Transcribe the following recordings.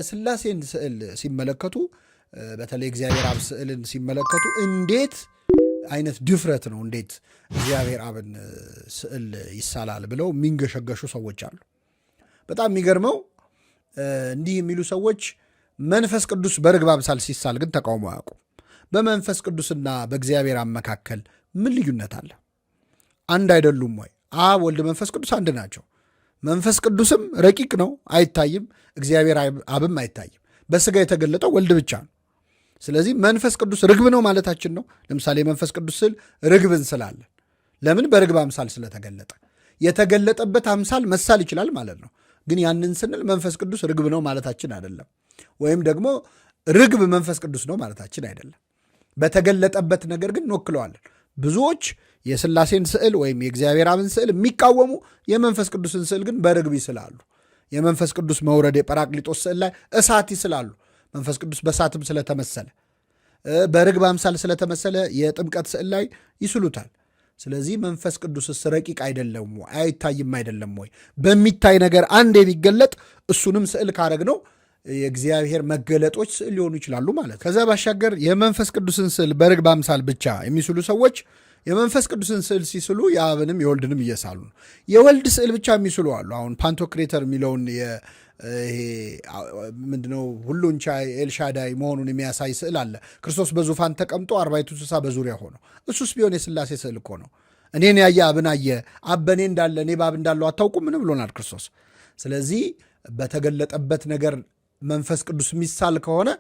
የሥላሴን ስዕል ሲመለከቱ በተለይ እግዚአብሔር አብ ስዕልን ሲመለከቱ እንዴት አይነት ድፍረት ነው፣ እንዴት እግዚአብሔር አብን ስዕል ይሳላል ብለው የሚንገሸገሹ ሰዎች አሉ። በጣም የሚገርመው እንዲህ የሚሉ ሰዎች መንፈስ ቅዱስ በርግብ አምሳል ሲሳል ግን ተቃውሞ አያውቁም። በመንፈስ ቅዱስና በእግዚአብሔር አብ መካከል ምን ልዩነት አለ? አንድ አይደሉም ወይ? አብ ወልድ መንፈስ ቅዱስ አንድ ናቸው። መንፈስ ቅዱስም ረቂቅ ነው፣ አይታይም። እግዚአብሔር አብም አይታይም። በስጋ የተገለጠው ወልድ ብቻ ነው። ስለዚህ መንፈስ ቅዱስ ርግብ ነው ማለታችን ነው። ለምሳሌ መንፈስ ቅዱስ ስል ርግብ እንስላለን። ለምን? በርግብ አምሳል ስለተገለጠ። የተገለጠበት አምሳል መሳል ይችላል ማለት ነው። ግን ያንን ስንል መንፈስ ቅዱስ ርግብ ነው ማለታችን አይደለም። ወይም ደግሞ ርግብ መንፈስ ቅዱስ ነው ማለታችን አይደለም። በተገለጠበት ነገር ግን እንወክለዋለን። ብዙዎች የሥላሴን ስዕል ወይም የእግዚአብሔር አብን ስዕል የሚቃወሙ የመንፈስ ቅዱስን ስዕል ግን በርግብ ይስላሉ። የመንፈስ ቅዱስ መውረድ የጰራቅሊጦስ ስዕል ላይ እሳት ይስላሉ። መንፈስ ቅዱስ በእሳትም ስለተመሰለ በርግብ አምሳል ስለተመሰለ የጥምቀት ስዕል ላይ ይስሉታል። ስለዚህ መንፈስ ቅዱስስ ረቂቅ አይደለም ወይ? አይታይም አይደለም ወይ? በሚታይ ነገር አንድ የሚገለጥ እሱንም ስዕል ካረግነው የእግዚአብሔር መገለጦች ስዕል ሊሆኑ ይችላሉ ማለት። ከዛ ባሻገር የመንፈስ ቅዱስን ስዕል በርግብ አምሳል ብቻ የሚስሉ ሰዎች የመንፈስ ቅዱስን ስዕል ሲስሉ የአብንም የወልድንም እየሳሉ ነው። የወልድ ስዕል ብቻ የሚስሉ አሉ። አሁን ፓንቶክሬተር የሚለውን ምንድነው ሁሉን ቻይ ኤልሻዳይ መሆኑን የሚያሳይ ስዕል አለ። ክርስቶስ በዙፋን ተቀምጦ 40 እንስሳ በዙሪያ ሆነው፣ እሱስ ቢሆን የሥላሴ ስዕል እኮ ነው። እኔን ያየ አብን አየ፣ አብ በእኔ እንዳለ እኔ በአብ እንዳለው አታውቁም ምን ብሎናል ክርስቶስ። ስለዚህ በተገለጠበት ነገር መንፈስ ቅዱስ የሚሳል ከሆነ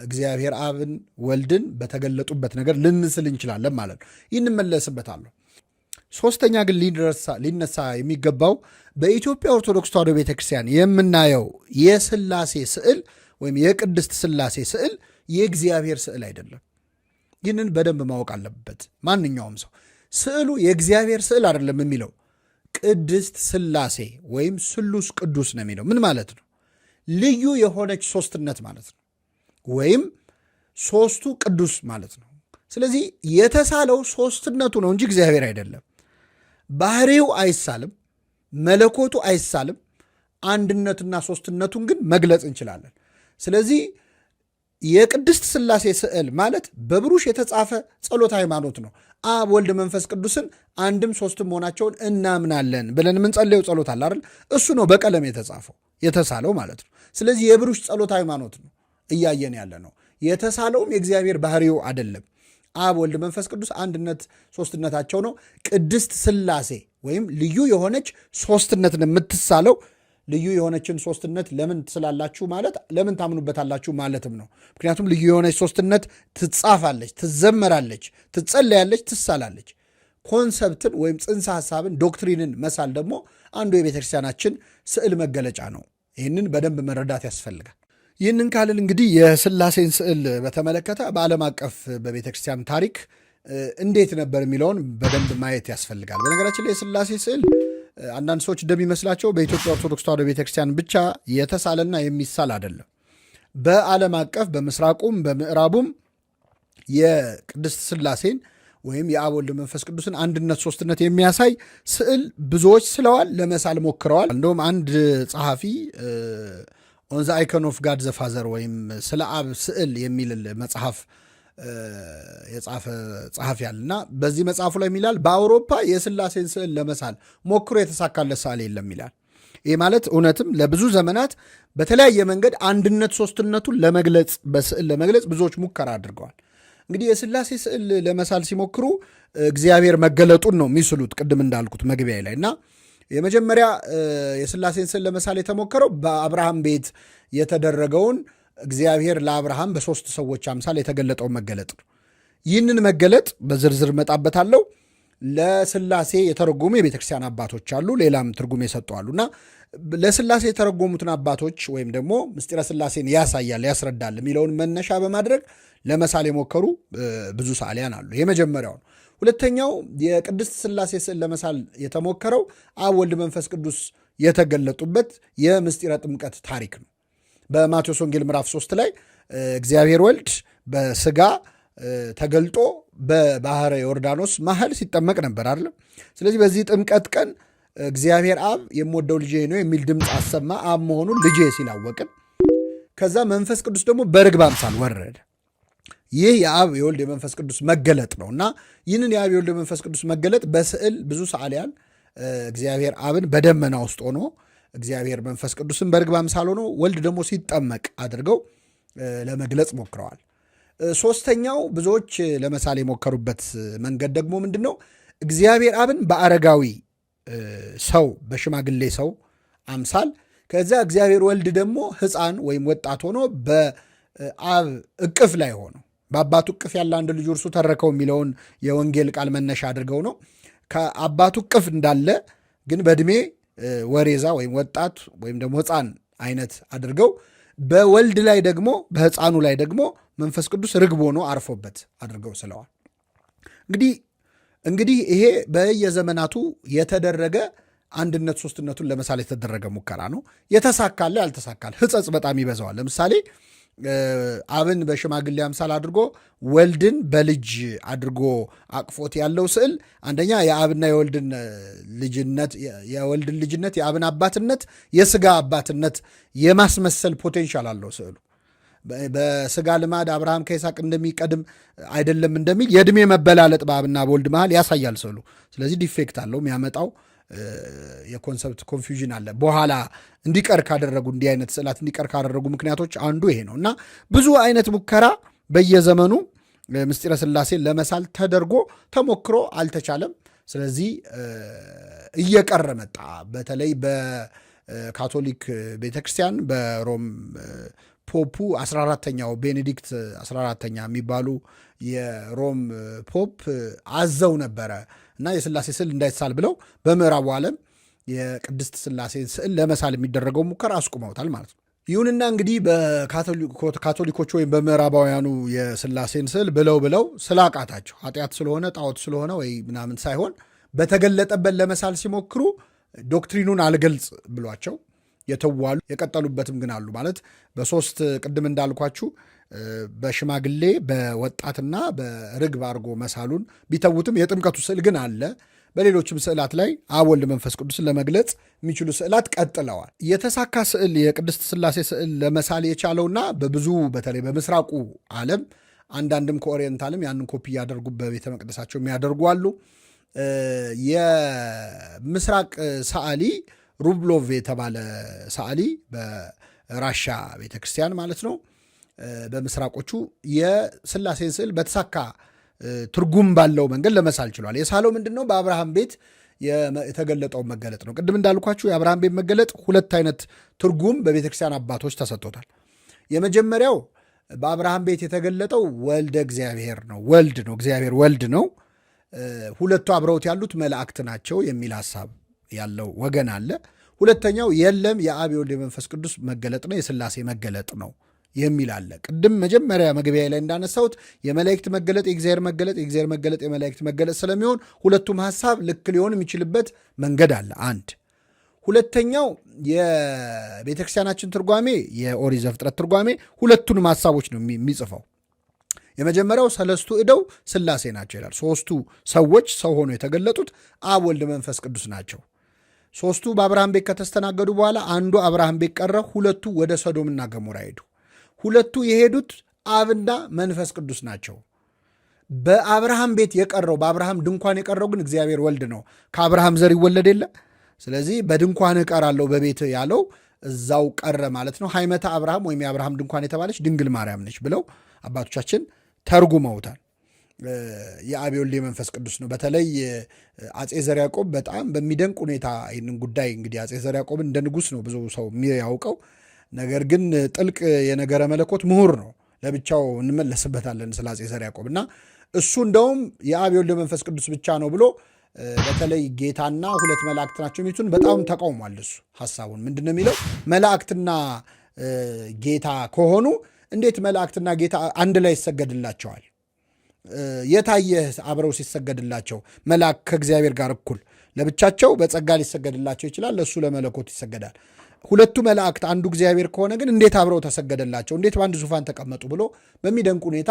እግዚአብሔር አብን ወልድን በተገለጡበት ነገር ልንስል እንችላለን ማለት ነው። ይህን መለስበታለሁ። ሶስተኛ ግን ሊነሳ የሚገባው በኢትዮጵያ ኦርቶዶክስ ተዋሕዶ ቤተክርስቲያን የምናየው የሥላሴ ስዕል ወይም የቅድስት ሥላሴ ስዕል የእግዚአብሔር ስዕል አይደለም። ይህንን በደንብ ማወቅ አለበት ማንኛውም ሰው። ስዕሉ የእግዚአብሔር ስዕል አይደለም የሚለው ቅድስት ሥላሴ ወይም ስሉስ ቅዱስ ነው የሚለው። ምን ማለት ነው? ልዩ የሆነች ሦስትነት ማለት ነው፣ ወይም ሦስቱ ቅዱስ ማለት ነው። ስለዚህ የተሳለው ሦስትነቱ ነው እንጂ እግዚአብሔር አይደለም። ባህሪው አይሳልም፣ መለኮቱ አይሳልም። አንድነትና ሦስትነቱን ግን መግለጽ እንችላለን። ስለዚህ የቅድስት ሥላሴ ስዕል ማለት በብሩሽ የተጻፈ ጸሎተ ሃይማኖት ነው። አብ ወልድ መንፈስ ቅዱስን አንድም ሦስትም መሆናቸውን እናምናለን ብለን የምንጸልየው ጸሎት አለ አይደል? እሱ ነው በቀለም የተሳለው ማለት ነው። ስለዚህ የብሩሽ ጸሎተ ሃይማኖት ነው እያየን ያለ ነው። የተሳለውም የእግዚአብሔር ባህሪው አይደለም። አብ ወልድ መንፈስ ቅዱስ አንድነት ሦስትነታቸው ነው። ቅድስት ሥላሴ ወይም ልዩ የሆነች ሦስትነትን የምትሳለው ልዩ የሆነችን ሦስትነት ለምን ትስላላችሁ ማለት ለምን ታምኑበታላችሁ ማለትም ነው። ምክንያቱም ልዩ የሆነች ሦስትነት ትጻፋለች፣ ትዘመራለች፣ ትጸለያለች፣ ትሳላለች። ኮንሰፕትን ወይም ጽንሰ ሐሳብን ዶክትሪንን መሳል ደግሞ አንዱ የቤተክርስቲያናችን ስዕል መገለጫ ነው። ይህንን በደንብ መረዳት ያስፈልጋል። ይህንን ካልን እንግዲህ የሥላሴን ስዕል በተመለከተ በዓለም አቀፍ በቤተክርስቲያን ታሪክ እንዴት ነበር የሚለውን በደንብ ማየት ያስፈልጋል። በነገራችን ላይ የሥላሴ ስዕል አንዳንድ ሰዎች እንደሚመስላቸው በኢትዮጵያ ኦርቶዶክስ ተዋሕዶ ቤተክርስቲያን ብቻ የተሳለና የሚሳል አይደለም። በዓለም አቀፍ በምስራቁም በምዕራቡም የቅድስት ሥላሴን ወይም የአብ ወልድ መንፈስ ቅዱስን አንድነት ሦስትነት የሚያሳይ ስዕል ብዙዎች ስለዋል፣ ለመሳል ሞክረዋል። እንደውም አንድ ጸሐፊ ኦን ዘ አይኮን ኦፍ ጋድ ዘ ፋዘር ወይም ስለ አብ ስዕል የሚል መጽሐፍ የጻፈ ጸሐፊ ያለና በዚህ መጽሐፉ ላይ የሚላል በአውሮፓ የሥላሴን ስዕል ለመሳል ሞክሮ የተሳካለት ሰዓሊ የለም ይላል። ይህ ማለት እውነትም ለብዙ ዘመናት በተለያየ መንገድ አንድነት ሦስትነቱን ለመግለጽ በስዕል ለመግለጽ ብዙዎች ሙከራ አድርገዋል። እንግዲህ የሥላሴ ስዕል ለመሳል ሲሞክሩ እግዚአብሔር መገለጡን ነው የሚስሉት፣ ቅድም እንዳልኩት መግቢያ ላይ እና የመጀመሪያ የሥላሴን ስዕል ለመሳል የተሞከረው በአብርሃም ቤት የተደረገውን እግዚአብሔር ለአብርሃም በሦስት ሰዎች አምሳል የተገለጠውን መገለጥ ነው። ይህንን መገለጥ በዝርዝር መጣበታለው። ለሥላሴ የተረጎሙ የቤተክርስቲያን አባቶች አሉ፣ ሌላም ትርጉም የሰጡ አሉና ለሥላሴ የተረጎሙትን አባቶች ወይም ደግሞ ምስጢረ ሥላሴን ያሳያል ያስረዳል የሚለውን መነሻ በማድረግ ለመሳል የሞከሩ ብዙ ሰዓሊያን አሉ። የመጀመሪያው ነው። ሁለተኛው የቅድስት ሥላሴ ስዕል ለመሳል የተሞከረው አብ ወልድ መንፈስ ቅዱስ የተገለጡበት የምስጢረ ጥምቀት ታሪክ ነው። በማቴዎስ ወንጌል ምዕራፍ 3 ላይ እግዚአብሔር ወልድ በሥጋ ተገልጦ በባሕረ ዮርዳኖስ መሃል ሲጠመቅ ነበር አይደለም። ስለዚህ በዚህ ጥምቀት ቀን እግዚአብሔር አብ የምወደው ልጄ ነው የሚል ድምፅ አሰማ። አብ መሆኑን ልጄ ሲላወቅን ከዛ መንፈስ ቅዱስ ደግሞ በርግብ አምሳል ወረደ። ይህ የአብ የወልድ የመንፈስ ቅዱስ መገለጥ ነው እና ይህንን የአብ የወልድ የመንፈስ ቅዱስ መገለጥ በስዕል ብዙ ሰዓሊያን እግዚአብሔር አብን በደመና ውስጥ ሆኖ እግዚአብሔር መንፈስ ቅዱስን በርግብ አምሳል ሆኖ ወልድ ደግሞ ሲጠመቅ አድርገው ለመግለጽ ሞክረዋል። ሶስተኛው ብዙዎች ለመሳል የሞከሩበት መንገድ ደግሞ ምንድን ነው? እግዚአብሔር አብን በአረጋዊ ሰው በሽማግሌ ሰው አምሳል፣ ከዚያ እግዚአብሔር ወልድ ደግሞ ሕፃን ወይም ወጣት ሆኖ በአብ እቅፍ ላይ ሆኖ በአባቱ እቅፍ ያለ አንድ ልጁ እርሱ ተረከው የሚለውን የወንጌል ቃል መነሻ አድርገው ነው ከአባቱ እቅፍ እንዳለ ግን በዕድሜ ወሬዛ ወይም ወጣት ወይም ደግሞ ሕፃን አይነት አድርገው በወልድ ላይ ደግሞ በሕፃኑ ላይ ደግሞ መንፈስ ቅዱስ ርግብ ሆኖ አርፎበት አድርገው ስለዋል። እንግዲህ ይሄ በየዘመናቱ የተደረገ አንድነት ሶስትነቱን ለመሳል የተደረገ ሙከራ ነው። የተሳካለ ያልተሳካል ሕጸጽ በጣም ይበዛዋል። ለምሳሌ አብን በሽማግሌ አምሳል አድርጎ ወልድን በልጅ አድርጎ አቅፎት ያለው ስዕል አንደኛ የአብና የወልድን ልጅነት የአብን አባትነት የስጋ አባትነት የማስመሰል ፖቴንሻል አለው ስዕሉ። በስጋ ልማድ አብርሃም ከይስሐቅ እንደሚቀድም አይደለም እንደሚል የዕድሜ መበላለጥ በአብና በወልድ መሃል ያሳያል ስዕሉ። ስለዚህ ዲፌክት አለው የሚያመጣው የኮንሰፕት ኮንፊውዥን አለ። በኋላ እንዲቀር ካደረጉ እንዲህ አይነት ስዕላት እንዲቀር ካደረጉ ምክንያቶች አንዱ ይሄ ነው እና ብዙ አይነት ሙከራ በየዘመኑ ምስጢረ ሥላሴን ለመሳል ተደርጎ ተሞክሮ አልተቻለም። ስለዚህ እየቀረ መጣ። በተለይ በካቶሊክ ቤተክርስቲያን በሮም ፖፑ 14ተኛው ቤኔዲክት 14ተኛ የሚባሉ የሮም ፖፕ አዘው ነበረ እና የሥላሴ ስዕል እንዳይሳል ብለው በምዕራቡ ዓለም የቅድስት ሥላሴን ስዕል ለመሳል የሚደረገው ሙከራ አስቁመውታል ማለት ነው። ይሁንና እንግዲህ በካቶሊኮች ወይም በምዕራባውያኑ የሥላሴን ስዕል ብለው ስላቃታቸው ኃጢአት ስለሆነ ጣዖት ስለሆነ ወይ ምናምን ሳይሆን በተገለጠበት ለመሳል ሲሞክሩ ዶክትሪኑን አልገልጽ ብሏቸው የተዋሉ የቀጠሉበትም ግን አሉ። ማለት በሶስት ቅድም እንዳልኳችሁ በሽማግሌ በወጣትና በርግብ አድርጎ መሳሉን ቢተውትም የጥምቀቱ ስዕል ግን አለ። በሌሎችም ስዕላት ላይ አብ ወልድ መንፈስ ቅዱስን ለመግለጽ የሚችሉ ስዕላት ቀጥለዋል። የተሳካ ስዕል የቅድስት ሥላሴ ስዕል ለመሳል የቻለውና በብዙ በተለይ በምስራቁ ዓለም አንዳንድም ከኦሪየንታልም ያንን ኮፒ እያደርጉ በቤተ መቅደሳቸው የሚያደርጉ አሉ። የምስራቅ ሰዓሊ ሩብሎቭ የተባለ ሰዓሊ በራሻ ቤተክርስቲያን ማለት ነው። በምስራቆቹ የሥላሴን ስዕል በተሳካ ትርጉም ባለው መንገድ ለመሳል ችሏል። የሳለው ምንድን ነው? በአብርሃም ቤት የተገለጠውን መገለጥ ነው። ቅድም እንዳልኳችሁ የአብርሃም ቤት መገለጥ ሁለት አይነት ትርጉም በቤተክርስቲያን አባቶች ተሰጥቶታል። የመጀመሪያው በአብርሃም ቤት የተገለጠው ወልደ እግዚአብሔር ነው፣ ወልድ ነው፣ እግዚአብሔር ወልድ ነው። ሁለቱ አብረውት ያሉት መላእክት ናቸው የሚል ሐሳብ ያለው ወገን አለ። ሁለተኛው የለም የአብ የወልድ የመንፈስ ቅዱስ መገለጥ ነው፣ የሥላሴ መገለጥ ነው የሚል አለ። ቅድም መጀመሪያ መግቢያ ላይ እንዳነሳሁት የመላእክት መገለጥ የእግዚአብሔር መገለጥ፣ የእግዚአብሔር መገለጥ የመላእክት መገለጥ ስለሚሆን ሁለቱም ሐሳብ ልክ ሊሆን የሚችልበት መንገድ አለ። አንድ ሁለተኛው የቤተክርስቲያናችን ትርጓሜ የኦሪት ዘፍጥረት ትርጓሜ ሁለቱንም ሐሳቦች ነው የሚጽፈው። የመጀመሪያው ሰለስቱ ዕደው ሥላሴ ናቸው ይላል። ሦስቱ ሰዎች ሰው ሆኖ የተገለጡት አብ ወልድ መንፈስ ቅዱስ ናቸው። ሦስቱ በአብርሃም ቤት ከተስተናገዱ በኋላ አንዱ አብርሃም ቤት ቀረ፣ ሁለቱ ወደ ሰዶምና ገሞራ ሄዱ። ሁለቱ የሄዱት አብና መንፈስ ቅዱስ ናቸው። በአብርሃም ቤት የቀረው በአብርሃም ድንኳን የቀረው ግን እግዚአብሔር ወልድ ነው። ከአብርሃም ዘር ይወለድ የለ። ስለዚህ በድንኳን እቀራለሁ በቤት ያለው እዛው ቀረ ማለት ነው። ሃይመተ አብርሃም ወይም የአብርሃም ድንኳን የተባለች ድንግል ማርያም ነች ብለው አባቶቻችን ተርጉመውታል። የአብ የወልድ የመንፈስ ቅዱስ ነው። በተለይ አጼ ዘርዓ ያዕቆብ በጣም በሚደንቅ ሁኔታ ይህንን ጉዳይ እንግዲህ አጼ ዘርዓ ያዕቆብን እንደ ንጉሥ ነው ብዙ ሰው የሚያውቀው። ነገር ግን ጥልቅ የነገረ መለኮት ምሁር ነው። ለብቻው እንመለስበታለን ስለ አጼ ዘርዓ ያዕቆብ እና እሱ እንደውም የአብ የወልድ መንፈስ ቅዱስ ብቻ ነው ብሎ በተለይ ጌታና ሁለት መላእክት ናቸው የሚሉትን በጣም ተቃውሟል። እሱ ሐሳቡን ምንድን ነው የሚለው? መላእክትና ጌታ ከሆኑ እንዴት መላእክትና ጌታ አንድ ላይ ይሰገድላቸዋል? የታየህ አብረው ሲሰገድላቸው መልአክ ከእግዚአብሔር ጋር እኩል ለብቻቸው በጸጋ ሊሰገድላቸው ይችላል፣ ለእሱ ለመለኮት ይሰገዳል። ሁለቱ መላእክት አንዱ እግዚአብሔር ከሆነ ግን እንዴት አብረው ተሰገደላቸው? እንዴት በአንድ ዙፋን ተቀመጡ? ብሎ በሚደንቅ ሁኔታ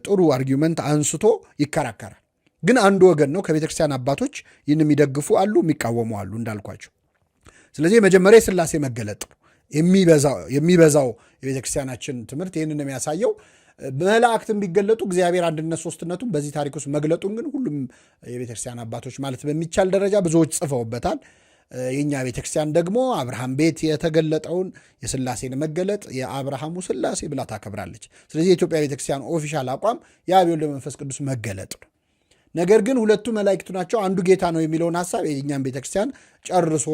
ጥሩ አርጊውመንት አንስቶ ይከራከራል። ግን አንዱ ወገን ነው። ከቤተክርስቲያን አባቶች ይህን የሚደግፉ አሉ፣ የሚቃወሙ አሉ እንዳልኳቸው። ስለዚህ የመጀመሪያ የሥላሴ መገለጥ ነው። የሚበዛው የቤተክርስቲያናችን ትምህርት ይህንን የሚያሳየው። መላእክትን ቢገለጡ እግዚአብሔር አንድነት ሶስትነቱን በዚህ ታሪክ ውስጥ መግለጡን ግን ሁሉም የቤተክርስቲያን አባቶች ማለት በሚቻል ደረጃ ብዙዎች ጽፈውበታል። የእኛ ቤተክርስቲያን ደግሞ አብርሃም ቤት የተገለጠውን የሥላሴን መገለጥ የአብርሃሙ ሥላሴ ብላ ታከብራለች። ስለዚህ የኢትዮጵያ ቤተክርስቲያን ኦፊሻል አቋም የአብ ወልድ መንፈስ ቅዱስ መገለጥ ነው። ነገር ግን ሁለቱ መላእክቱ ናቸው፣ አንዱ ጌታ ነው የሚለውን ሐሳብ የእኛም ቤተክርስቲያን ጨርሶ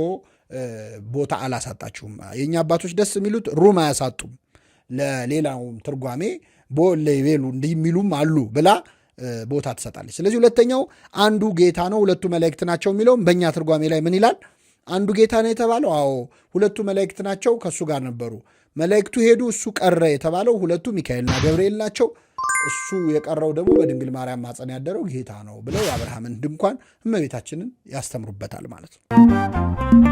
ቦታ አላሳጣችሁም። የእኛ አባቶች ደስ የሚሉት ሩም አያሳጡም። ለሌላውም ትርጓሜ ቦሌ ቤሉ እንዲህ የሚሉም አሉ ብላ ቦታ ትሰጣለች። ስለዚህ ሁለተኛው አንዱ ጌታ ነው ሁለቱ መላእክት ናቸው የሚለውም በእኛ ትርጓሜ ላይ ምን ይላል? አንዱ ጌታ ነው የተባለው አዎ ሁለቱ መላእክት ናቸው፣ ከእሱ ጋር ነበሩ። መላእክቱ ሄዱ፣ እሱ ቀረ የተባለው ሁለቱ ሚካኤልና ገብርኤል ናቸው። እሱ የቀረው ደግሞ በድንግል ማርያም ማፀን ያደረው ጌታ ነው ብለው የአብርሃምን ድንኳን እመቤታችንን ያስተምሩበታል ማለት ነው።